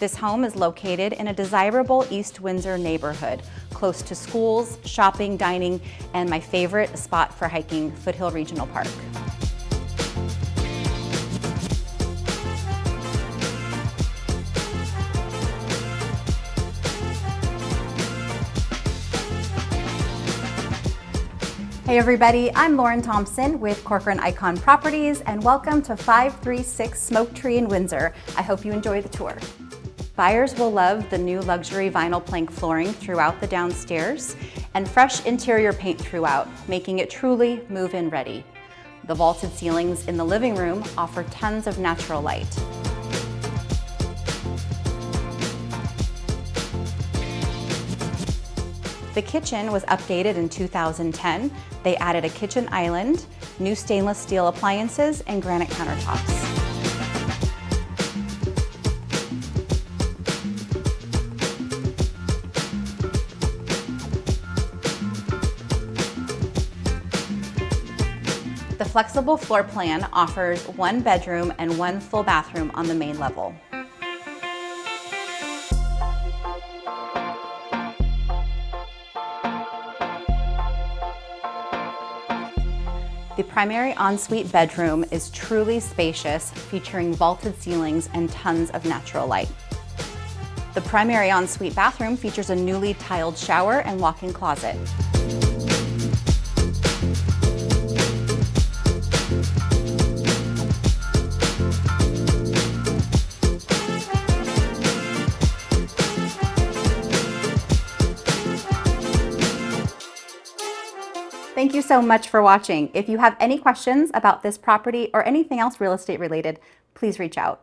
This home is located in a desirable East Windsor neighborhood, close to schools, shopping, dining, and my favorite spot for hiking, Foothill Regional Park. Hey everybody, I'm Lauren Thompson with Corcoran Icon Properties, and welcome to 536 Smoketree in Windsor. I hope you enjoy the tour. Buyers will love the new luxury vinyl plank flooring throughout the downstairs and fresh interior paint throughout, making it truly move-in ready. The vaulted ceilings in the living room offer tons of natural light. The kitchen was updated in 2010. They added a kitchen island, new stainless steel appliances, and granite countertops. The flexible floor plan offers one bedroom and one full bathroom on the main level. The primary ensuite bedroom is truly spacious, featuring vaulted ceilings and tons of natural light. The primary ensuite bathroom features a newly tiled shower and walk-in closet. Thank you so much for watching. If you have any questions about this property or anything else real estate related, please reach out.